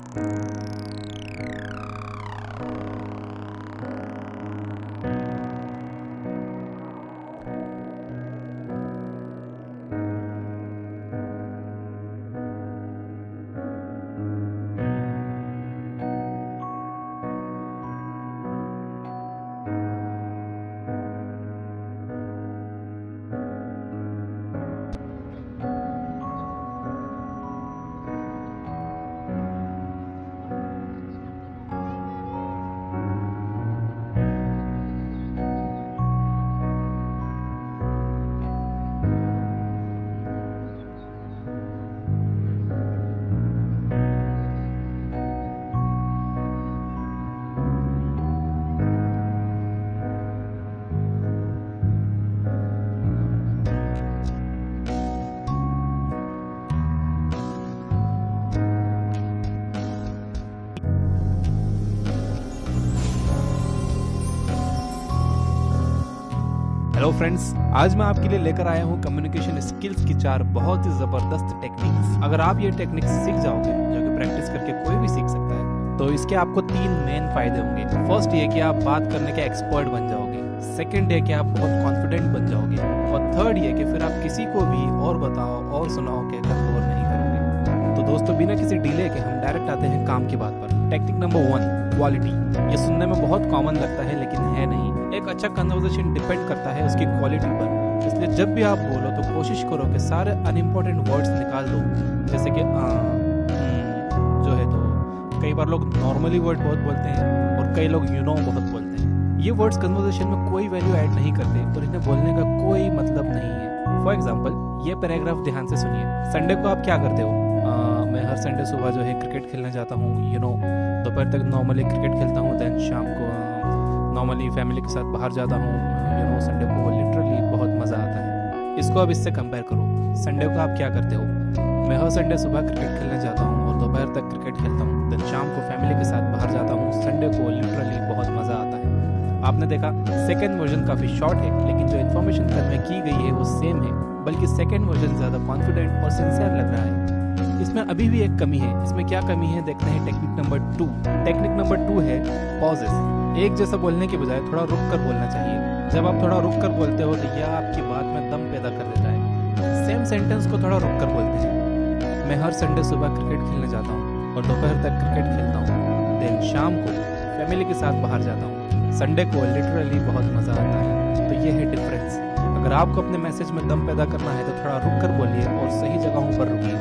Hello friends, आज मैं आपके लिए लेकर आया हूँ कम्युनिकेशन स्किल्स की 4 बहुत ही जबरदस्त टेक्निक्स। अगर आप ये टेक्निक्स सीख जाओगे, जो कि प्रैक्टिस करके कोई भी सीख सकता है, तो इसके आपको 3 मेन फायदे होंगे। फर्स्ट ये कि आप बात करने के एक्सपर्ट बन जाओगे, सेकंड ये कि आप बहुत कॉन्फिडेंट बन जाओगे, और थर्ड ये कि फिर आप किसी को भी और बताओ और सुनाओ कहकर बोर नहीं करोगे। तो दोस्तों, बिना किसी डिले के हम डायरेक्ट आते हैं काम की बात पर। Technique number 1, quality. ये सुनने में बहुत कॉमन लगता है, लेकिन है नहीं। एक अच्छा कन्वर्सेशन डिपेंड करता है उसकी क्वालिटी पर। इसलिए जब भी आप बोलो तो कोशिश करो कि सारे अनइम्पोर्टेंट वर्ड्स निकाल दो, जैसे कि जो है। तो कई बार लोग नॉर्मली वर्ड बहुत बोलते हैं और कई लोग बहुत बोलते हैं। ये वर्ड्स कन्वर्सेशन में कोई वैल्यू ऐड नहीं करते और इन्हें बोलने का कोई मतलब नहीं है। फॉर एग्जाम्पल, ये पैराग्राफ ध्यान से सुनिए। संडे को आप क्या करते हो? मैं हर संडे सुबह जो है क्रिकेट खेलने जाता हूँ। दोपहर तक नॉर्मली क्रिकेट खेलता हूँ, देन शाम को नॉर्मली फैमिली के साथ बाहर जाता हूँ। संडे को लिटरली बहुत मज़ा आता है। इसको अब इससे कंपेयर करो। संडे को आप क्या करते हो? मैं हर संडे सुबह क्रिकेट खेलने जाता हूँ और दोपहर तक क्रिकेट खेलता हूँ, देन शाम को फैमिली के साथ बाहर जाता हूँ। संडे को लिटरली बहुत मज़ा आता है। आपने देखा, सेकेंड वर्जन काफ़ी शॉर्ट है, लेकिन जो इन्फॉर्मेशन कन्वे की गई है वो सेम है, बल्कि सेकेंड वर्जन ज़्यादा कॉन्फिडेंट और सिंसियर लग रहा है। इसमें अभी भी एक कमी है। इसमें क्या कमी है देखते हैं। Technique number 2। टेक्निक नंबर 2 है पॉजेस। एक जैसा बोलने के बजाय थोड़ा रुक कर बोलना चाहिए। जब आप थोड़ा रुक कर बोलते हो तो यह आपकी बात में दम पैदा कर देता है। सेम सेंटेंस को थोड़ा रुक कर बोलते हैं। मैं हर संडे सुबह क्रिकेट खेलने जाता हूँ और दोपहर तक क्रिकेट खेलता हूँ, देन शाम को फैमिली के साथ बाहर जाता हूँ। संडे को लिटरली बहुत मज़ा आता है। तो ये है डिफरेंस। अगर आपको अपने मैसेज में दम पैदा करना है तो थोड़ा रुक कर बोलिए और सही जगहों पर रुकिए।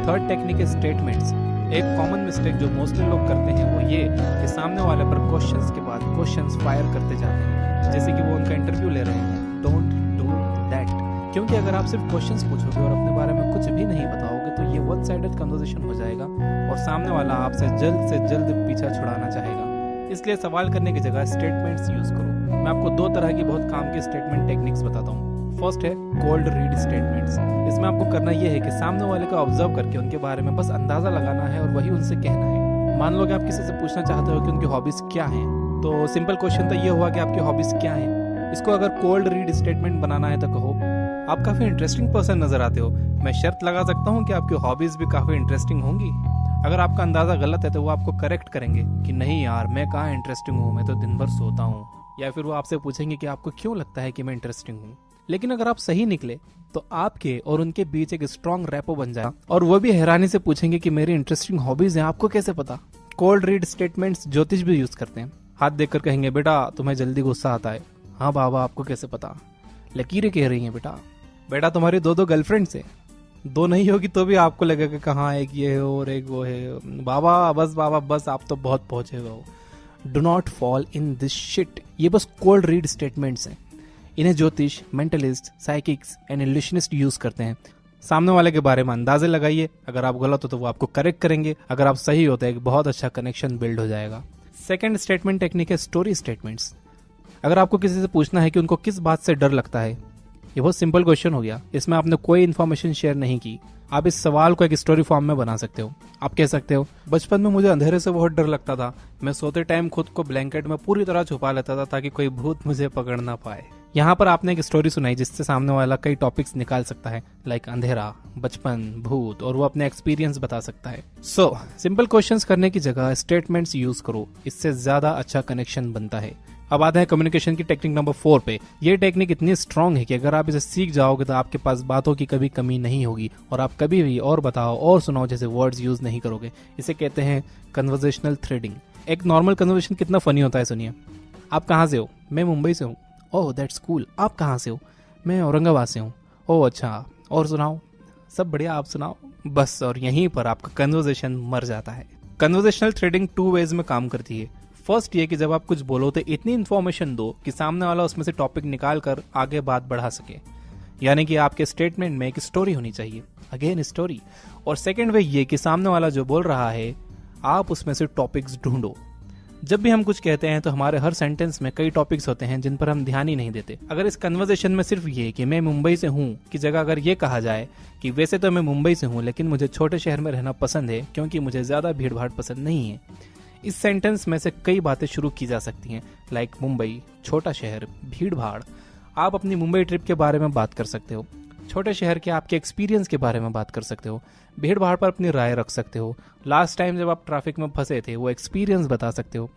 थर्ड टेक्निक है स्टेटमेंट्स। एक कॉमन मिस्टेक जो मोस्टली लोग करते हैं वो ये कि सामने वाले पर क्वेश्चंस के बाद क्वेश्चंस फायर करते जाते हैं, जैसे कि वो उनका इंटरव्यू ले रहे हैं। डोंट डू दैट, क्योंकि अगर आप सिर्फ क्वेश्चंस पूछोगे और अपने बारे में कुछ भी नहीं बताओगे तो ये वन साइडेड कन्वर्सेशन हो जाएगा और सामने वाला आपसे जल्द से जल्द पीछा छुड़ाना चाहेगा। इसलिए सवाल करने की जगह स्टेटमेंट्स यूज करो। मैं आपको 2 तरह की बहुत काम की स्टेटमेंट टेक्निक्स बताता हूँ। फर्स्ट है कोल्ड रीड स्टेटमेंट्स। इसमें आपको करना यह है कि सामने वाले को ऑब्जर्व करके उनके बारे में बस अंदाजा लगाना है और वही उनसे कहना है। मान लो कि आप किसी से पूछना चाहते हो कि उनकी हॉबीज क्या हैं, तो सिंपल क्वेश्चन तो ये हुआ कि आपकी हॉबीज क्या हैं। इसको अगर कोल्ड रीड स्टेटमेंट बनाना है तो कहो, आप काफी इंटरेस्टिंग पर्सन नजर आते हो। मैं शर्त लगा सकता हूँ कि आपकी हॉबीज भी काफी इंटरेस्टिंग होंगी। अगर आपका अंदाजा गलत है तो वो आपको करेक्ट करेंगे कि नहीं यार, मैं कहाँ इंटरेस्टिंग हूँ, मैं तो दिन भर सोता हूँ। या फिर वो आपसे पूछेंगे कि आपको क्यों लगता है कि मैं इंटरेस्टिंग हूँ। लेकिन अगर आप सही निकले तो आपके और उनके बीच एक स्ट्रॉन्ग रैपो बन जाएगा और वो भी हैरानी से पूछेंगे कि मेरी इंटरेस्टिंग हॉबीज हैं, आपको कैसे पता। कोल्ड रीड स्टेटमेंट्स ज्योतिष भी यूज करते हैं। हाथ देखकर कहेंगे, बेटा तुम्हें जल्दी गुस्सा आता है। हाँ बाबा, आपको कैसे पता? लकीरें कह रही हैं बेटा तुम्हारी 2 गर्लफ्रेंड्स है। 2 नहीं होगी तो भी आपको लगेगा कहाँ एक ये है और एक वो है। बाबा बस आप तो बहुत पहुंचे हुए हो। Do not fall in this shit. ये बस कोल्ड रीड स्टेटमेंट्स हैं। इन्हें ज्योतिष, मेंटलिस्ट, साइकिक्स एंड इल्यूशनिस्ट यूज करते हैं। सामने वाले के बारे में अंदाजे लगाइए। अगर आप गलत हो तो वो आपको करेक्ट करेंगे, अगर आप सही हो तो एक बहुत अच्छा कनेक्शन बिल्ड हो जाएगा। सेकंड स्टेटमेंट टेक्निक है स्टोरी स्टेटमेंट्स। अगर आपको किसी से पूछना है कि उनको किस बात से डर लगता है, ये बहुत सिंपल क्वेश्चन हो गया। इसमें आपने कोई इन्फॉर्मेशन शेयर नहीं की। आप इस सवाल को एक स्टोरी फॉर्म में बना सकते हो। आप कह सकते हो, बचपन में मुझे अंधेरे से बहुत डर लगता था। मैं सोते टाइम खुद को ब्लैंकेट में पूरी तरह छुपा लेता था ताकि कोई भूत मुझे पकड़ ना पाए। यहाँ पर आपने एक स्टोरी सुनाई जिससे सामने वाला कई टॉपिक्स निकाल सकता है, लाइक अंधेरा, बचपन, भूत, और वो अपने एक्सपीरियंस बता सकता है। सिंपल क्वेश्चंस करने की जगह स्टेटमेंट्स यूज करो, इससे ज्यादा अच्छा कनेक्शन बनता है। अब आते हैं कम्युनिकेशन की टेक्निक नंबर 4 पे। ये टेक्निक इतनी स्ट्रांग है कि अगर आप इसे सीख जाओगे तो आपके पास बातों की कभी कमी नहीं होगी और आप कभी भी और बताओ और सुनाओ जैसे वर्ड्स यूज नहीं करोगे। इसे कहते हैं कन्वर्सेशनल थ्रेडिंग। एक नॉर्मल कन्वर्सेशन कितना फनी होता है, सुनिए। आप कहाँ से हो? मैं मुंबई से हूँ। Oh that's cool. आप कहाँ से हो? मैं औरंगाबाद से हूँ। ओह अच्छा, और सुनाओ? सब बढ़िया, आप सुनाओ। बस, और यहीं पर आपका कन्वर्सेशन मर जाता है। कन्वर्सेशनल थ्रेडिंग 2 वेज में काम करती है। फर्स्ट ये कि जब आप कुछ बोलो तो इतनी इन्फॉर्मेशन दो कि सामने वाला उसमें से टॉपिक निकाल कर आगे बात बढ़ा सके, यानी कि आपके स्टेटमेंट में एक स्टोरी होनी चाहिए, अगेन स्टोरी। और सेकंड वे ये कि सामने वाला जो बोल रहा है आप उसमें से टॉपिक्स ढूंढो। जब भी हम कुछ कहते हैं तो हमारे हर सेंटेंस में कई टॉपिक्स होते हैं जिन पर हम ध्यान ही नहीं देते। अगर इस कन्वर्सेशन में सिर्फ ये कि मैं मुंबई से हूँ की जगह अगर ये कहा जाए कि वैसे तो मैं मुंबई से हूँ लेकिन मुझे छोटे शहर में रहना पसंद है क्योंकि मुझे ज्यादा भीड़ भाड़ पसंद नहीं है, इस सेंटेंस में से कई बातें शुरू की जा सकती हैं, लाइक मुंबई, छोटा शहर, भीड़ भाड़। आप अपनी मुंबई ट्रिप के बारे में बात कर सकते हो, छोटे शहर के आपके एक्सपीरियंस के बारे में बात कर सकते हो, भीड़ भाड़ पर अपनी राय रख सकते हो, लास्ट टाइम जब आप ट्रैफिक में फंसे थे वो एक्सपीरियंस बता सकते हो।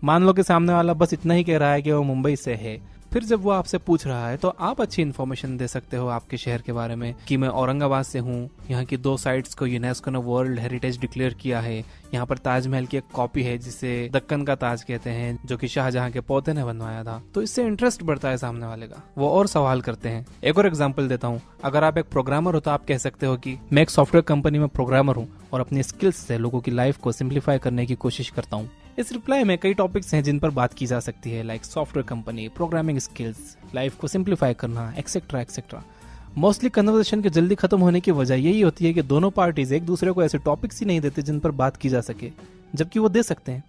मान लो कि सामने वाला बस इतना ही कह रहा है कि वो मुंबई से है, फिर जब वो आपसे पूछ रहा है तो आप अच्छी इन्फॉर्मेशन दे सकते हो आपके शहर के बारे में कि मैं औरंगाबाद से हूँ, यहाँ की 2 साइट्स को यूनेस्को ने वर्ल्ड हेरिटेज डिक्लेयर किया है, यहाँ पर ताजमहल की एक कॉपी है जिसे दक्कन का ताज कहते हैं जो कि शाहजहां के पोते ने बनवाया था। तो इससे इंटरेस्ट बढ़ता है सामने वाले का, वो और सवाल करते हैं। एक और एग्जांपल देता हूँ, अगर आप एक प्रोग्रामर हो तो आप कह सकते हो कि मैं एक सॉफ्टवेयर कंपनी में प्रोग्रामर हूँ और अपनी स्किल्स से लोगों की लाइफ को सिंप्लीफाई करने की कोशिश करता हूँ। इस रिप्लाई में कई टॉपिक्स हैं जिन पर बात की जा सकती है, like software company, programming skills, life को सिंप्लीफाई करना, एक्सेट्रा एक्सेट्रा। मोस्टली कन्वर्सेशन के जल्दी खत्म होने की वजह यही होती है कि दोनों पार्टीज एक दूसरे को ऐसे टॉपिक्स ही नहीं देते जिन पर बात की जा सके, जबकि वो दे सकते हैं।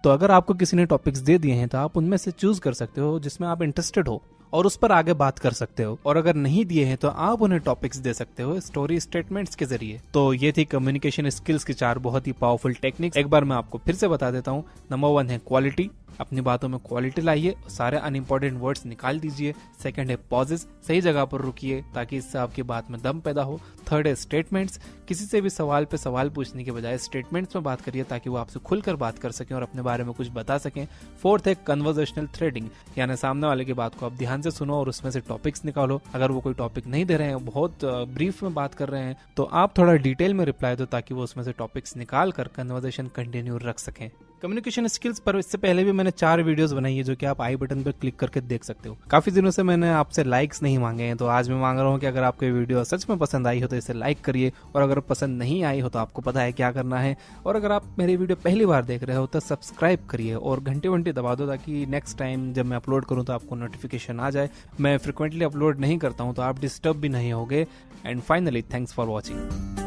तो अगर आपको किसी ने टॉपिक्स दे दिए हैं तो आप उनमें से चूज कर सकते हो जिसमें आप इंटरेस्टेड हो और उस पर आगे बात कर सकते हो, और अगर नहीं दिए हैं तो आप उन्हें टॉपिक्स दे सकते हो स्टोरी स्टेटमेंट्स के जरिए। तो ये थी कम्युनिकेशन स्किल्स की 4 बहुत ही पावरफुल टेक्निक्स। एक बार मैं आपको फिर से बता देता हूँ। नंबर 1 है क्वालिटी, अपनी बातों में क्वालिटी लाइए, सारे अनइम्पोर्टेंट वर्ड्स निकाल दीजिए। सेकंड है पॉजेस, सही जगह पर रुकिए ताकि इससे आपकी बात में दम पैदा हो। थर्ड है स्टेटमेंट्स, किसी से भी सवाल पे सवाल पूछने के बजाय स्टेटमेंट्स में बात करिए ताकि वो आपसे खुलकर बात कर सकें और अपने बारे में कुछ बता सकें। फोर्थ है कन्वर्सेशनल थ्रेडिंग, यानी सामने वाले की बात को आप ध्यान से सुनो और उसमें से टॉपिक्स निकालो। अगर वो कोई टॉपिक नहीं दे रहे हैं, बहुत ब्रीफ में बात कर रहे हैं, तो आप थोड़ा डिटेल में रिप्लाई दो ताकि वो उसमें से टॉपिक्स निकाल कर कन्वर्सेशन कंटिन्यू रख सकें। कम्युनिकेशन स्किल्स पर इससे पहले भी मैंने 4 वीडियोस बनाई है जो कि आप आई बटन पर क्लिक करके देख सकते हो। काफी दिनों से मैंने आपसे लाइक्स नहीं मांगे हैं, तो आज मैं मांग रहा हूँ कि अगर आपको ये वीडियो सच में पसंद आई हो तो इसे लाइक करिए, और अगर पसंद नहीं आई हो तो आपको पता है क्या करना है। और अगर आप मेरी वीडियो पहली बार देख रहे हो तो सब्सक्राइब करिए और घंटी दबा दो ताकि नेक्स्ट टाइम जब मैं अपलोड करूँ तो आपको नोटिफिकेशन आ जाए। मैं फ्रिक्वेंटली अपलोड नहीं करता हूँ तो आप डिस्टर्ब भी नहीं होगे। And finally, thanks for watching.